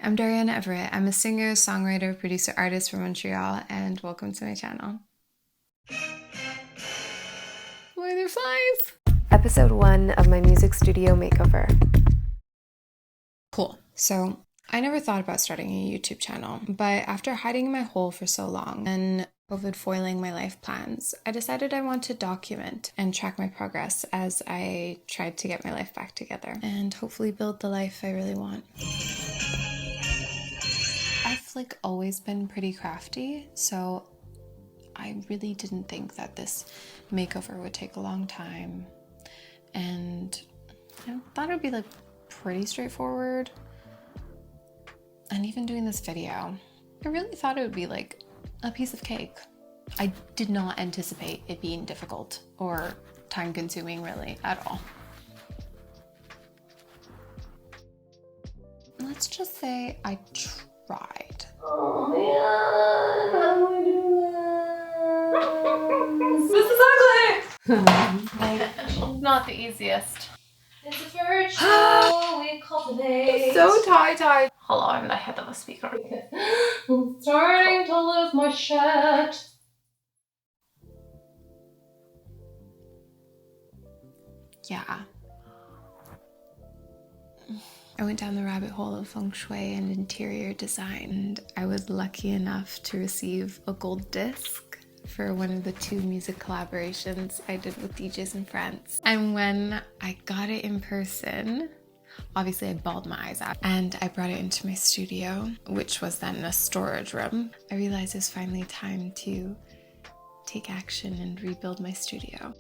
I'm Darianna Everett. I'm a singer, songwriter, producer, artist from Montreal, and welcome to my channel. Why are there flies? Episode 1 of my music studio makeover. Cool. So, I never thought about starting a YouTube channel, but after hiding in my hole for so long and COVID foiling my life plans, I decided I want to document and track my progress as I tried to get my life back together and hopefully build the life I really want. I've always been pretty crafty, so I really didn't think that this makeover would take a long time, and I thought it would be pretty straightforward. And even doing this video, I really thought it would be a piece of cake. I did not anticipate it being difficult or time consuming really at all. Let's just say I tried. Oh man, how do I do this? This is ugly! Not the easiest. It's a virtue we cultivate. So tie-tied. Hello, I'm the head of the speaker. I'm starting to lose my shit. Yeah. I went down the rabbit hole of Feng Shui and interior design, and I was lucky enough to receive a gold disc for one of the 2 music collaborations I did with DJs in France. And when I got it in person, obviously I bawled my eyes out, and I brought it into my studio, which was then a storage room. I realized it's finally time to take action and rebuild my studio.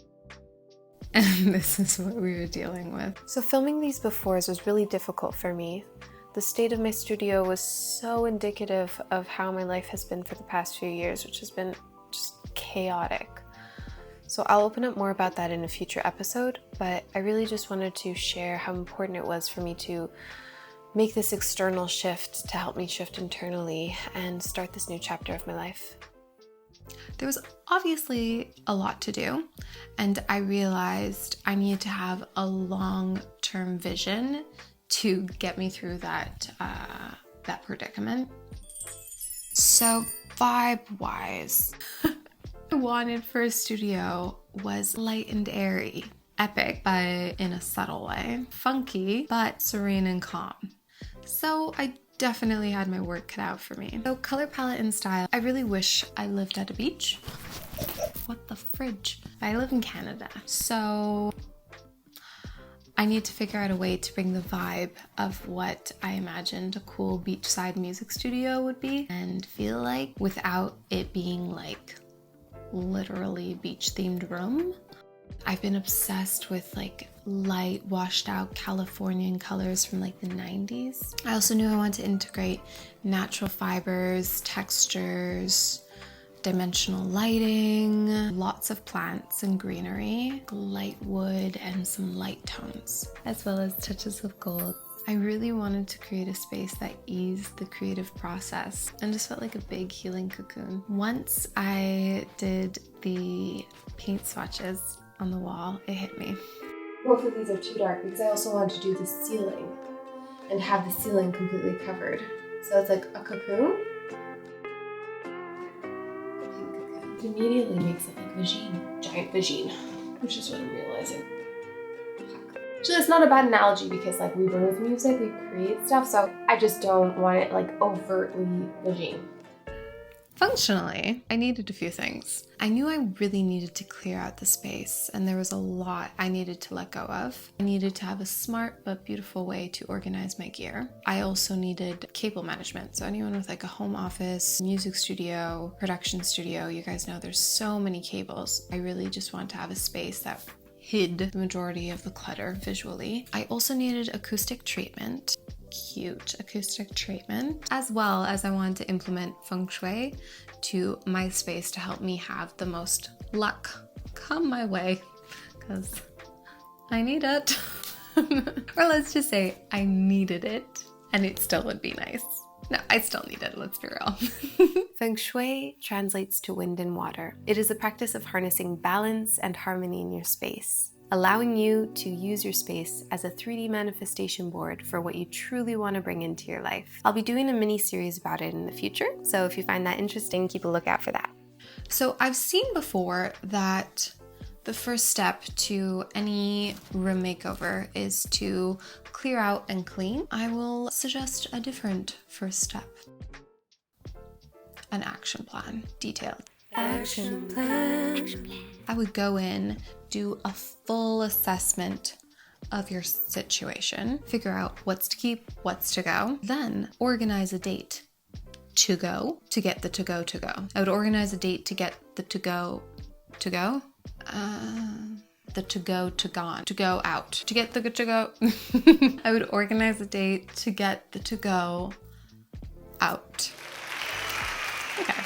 And this is what we were dealing with. So filming these befores was really difficult for me. The state of my studio was so indicative of how my life has been for the past few years, which has been just chaotic. So I'll open up more about that in a future episode, but I really just wanted to share how important it was for me to make this external shift to help me shift internally and start this new chapter of my life. There was obviously a lot to do, and I realized I needed to have a long-term vision to get me through that predicament. So vibe-wise, what I wanted for a studio was light and airy, epic, but in a subtle way, funky, but serene and calm. So I definitely had my work cut out for me. So color palette and style, I really wish I lived at a beach. What the fridge? I live in Canada, so I need to figure out a way to bring the vibe of what I imagined a cool beachside music studio would be and feel like without it being literally beach themed room. I've been obsessed with light washed out Californian colors from the 90s. I also knew I wanted to integrate natural fibers, textures, dimensional lighting, lots of plants and greenery, light wood, and some light tones, as well as touches of gold. I really wanted to create a space that eased the creative process and just felt like a big healing cocoon. Once I did the paint swatches on the wall, it hit me. Both of these are too dark because I also wanted to do the ceiling and have the ceiling completely covered. So it's like a cocoon. Pink cocoon. It immediately makes it like vagine. Giant vagine, which is what I'm realizing. Actually, it's not a bad analogy because we run with music, we create stuff, so I just don't want it overtly vagine. Functionally, I needed a few things. I knew I really needed to clear out the space, and there was a lot I needed to let go of. I needed to have a smart but beautiful way to organize my gear. I also needed cable management, so anyone with a home office, music studio, production studio, you guys know there's so many cables. I really just wanted to have a space that hid the majority of the clutter visually. I also needed acoustic treatment. Cute acoustic treatment, as well as I wanted to implement Feng Shui to my space to help me have the most luck come my way, because I need it. Or let's just say I needed it, and it still would be nice. No, I still need it, let's be real. Feng Shui translates to wind and water. It is a practice of harnessing balance and harmony in your space. allowing you to use your space as a 3D manifestation board for what you truly want to bring into your life. I'll be doing a mini series about it in the future, so if you find that interesting, keep a lookout for that. So I've seen before that the first step to any room makeover is to clear out and clean. I will suggest a different first step. An action plan, detailed. Action plan. I would go in, do a full assessment of your situation, figure out what's to keep, what's to go, then organize a date to go, to get the to go to go. I would organize a date to get the to go to go. The to go to gone, to go out, to get the to go. I would organize a date to get the to go out. Okay.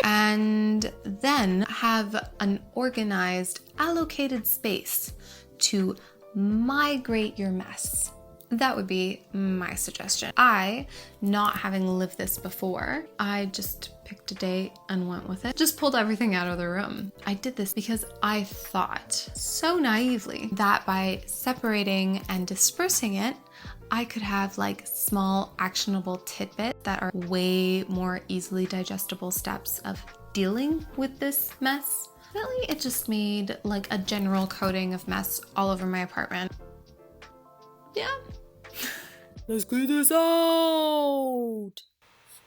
And then have an organized, allocated space to migrate your mess. That would be my suggestion. I, not having lived this before, I just picked a date and went with it. Just pulled everything out of the room. I did this because I thought so naively that by separating and dispersing it, I could have like small actionable tidbits that are way more easily digestible steps of dealing with this mess. Really, it just made like a general coating of mess all over my apartment. Yeah. Let's clear this out!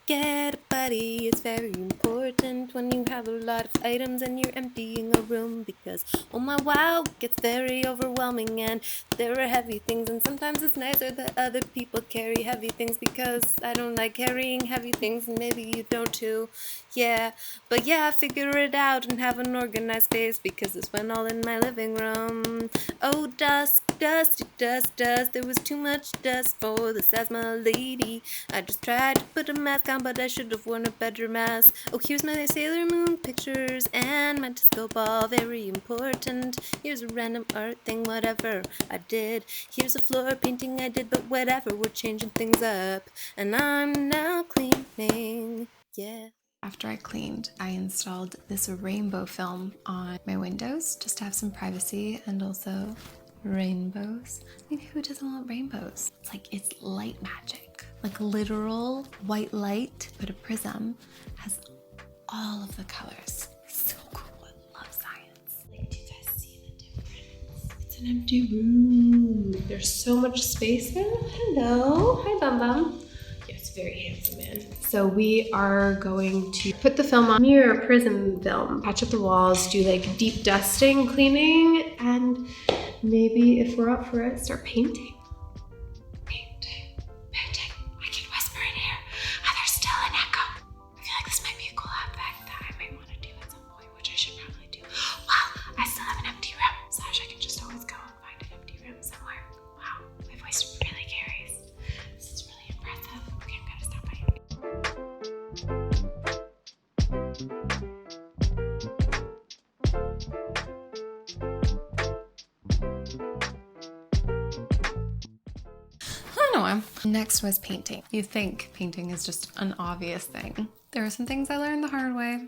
Get a buddy, it's very important when you have a lot of items and you're emptying a room, because oh my wow, it gets very overwhelming and there are heavy things, and sometimes it's nicer that other people carry heavy things because I don't like carrying heavy things and maybe you don't too. Yeah, but yeah, figure it out and have an organized space because this went all in my living room. Oh, dust, dust, dust, dust, there was too much dust for this asthma lady. I just tried to put a mask on, but I should have worn a better mask. Oh, here's my Sailor Moon pictures and my disco ball, very important. Here's a random art thing, whatever I did. Here's a floor painting I did, but whatever, we're changing things up. And I'm now cleaning, yeah. After I cleaned, I installed this rainbow film on my windows just to have some privacy and also rainbows. I mean, who doesn't want rainbows? It's like, it's light magic. Like literal white light, but a prism has all of the colors. So cool, I love science. Like, do you guys see the difference? It's an empty room. There's so much space now. Hello, hi Bum Bum. Yes, very handsome man. So we are going to put the film on mirror prism film, patch up the walls, do like deep dusting, cleaning, and maybe if we're up for it, start painting. Painting. I can whisper in here. There's still an echo. I feel like this might be a cool effect that I might want to do at some point, which I should probably do. Well, I still have an empty room, so I can just always go and find an empty room somewhere. Wow, my voice really carries. This is really impressive. Okay, I'm gonna stop by. Next was painting. You think painting is just an obvious thing. There are some things I learned the hard way.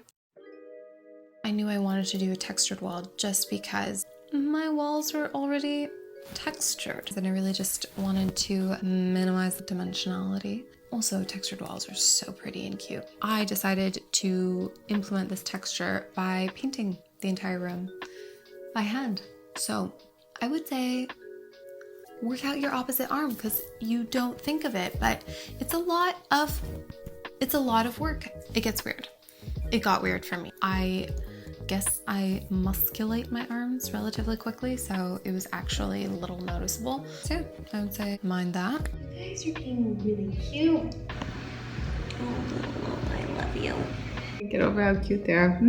I knew I wanted to do a textured wall just because my walls were already textured. And I really just wanted to minimize the dimensionality. Also, textured walls are so pretty and cute. I decided to implement this texture by painting the entire room by hand. So I would say work out your opposite arm because you don't think of it, but it's a lot of work. It gets weird. It got weird for me. I guess I musculate my arms relatively quickly, so it was actually a little noticeable. So yeah, I would say mind that. You guys are being really cute. Oh, I love you. Get over how cute they are.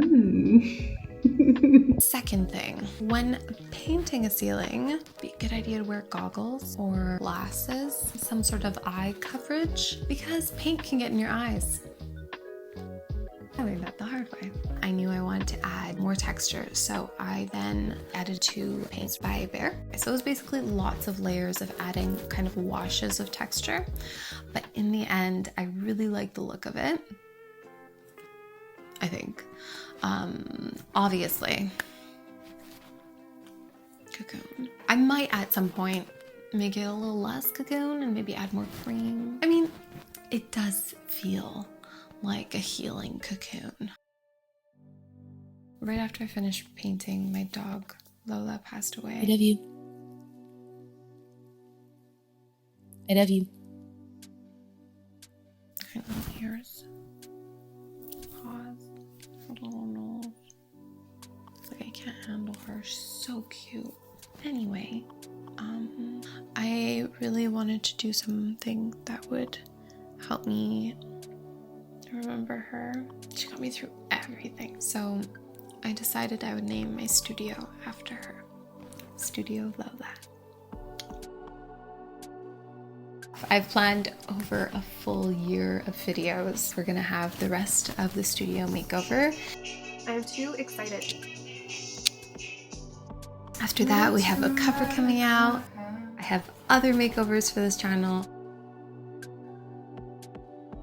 Second thing, when painting a ceiling, it'd be a good idea to wear goggles or glasses, some sort of eye coverage, because paint can get in your eyes. I learned that the hard way. I knew I wanted to add more texture, so I then added 2 paints by Bear. So it was basically lots of layers of adding kind of washes of texture, but in the end, I really like the look of it. I think. Obviously, cocoon. I might at some point make it a little less cocoon and maybe add more cream. I mean, it does feel like a healing cocoon. Right after I finished painting, my dog Lola passed away. I love you. I love you. I know, ears. Paws. Little nose. It's like I can't handle her. She's so cute. Anyway, I really wanted to do something that would help me remember her. She got me through everything. So I decided I would name my studio after her. Studio Lola. I've planned over a full year of videos. We're gonna have the rest of the studio makeover. I'm too excited. After that, we have a cover coming out. I have other makeovers for this channel.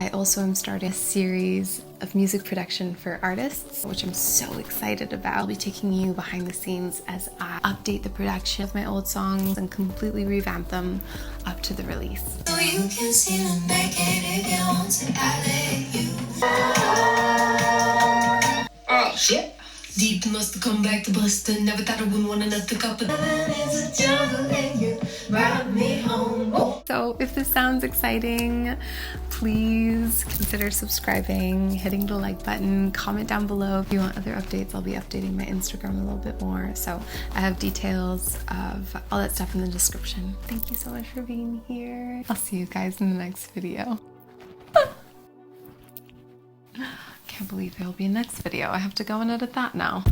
I also am starting a series of music production for artists, which I'm so excited about. I'll be taking you behind the scenes as I update the production of my old songs and completely revamp them up to the release. So you can see them naked if you want to, I let you. Oh shit. Deep must have come back to Buster. Never thought I wouldn't want another cup of is a jungle and you brought me home. So if this sounds exciting, please consider subscribing, hitting the like button, comment down below if you want other updates. I'll be updating my Instagram a little bit more. So I have details of all that stuff in the description. Thank you so much for being here. I'll see you guys in the next video. Can't believe there'll be a next video. I have to go and edit that now.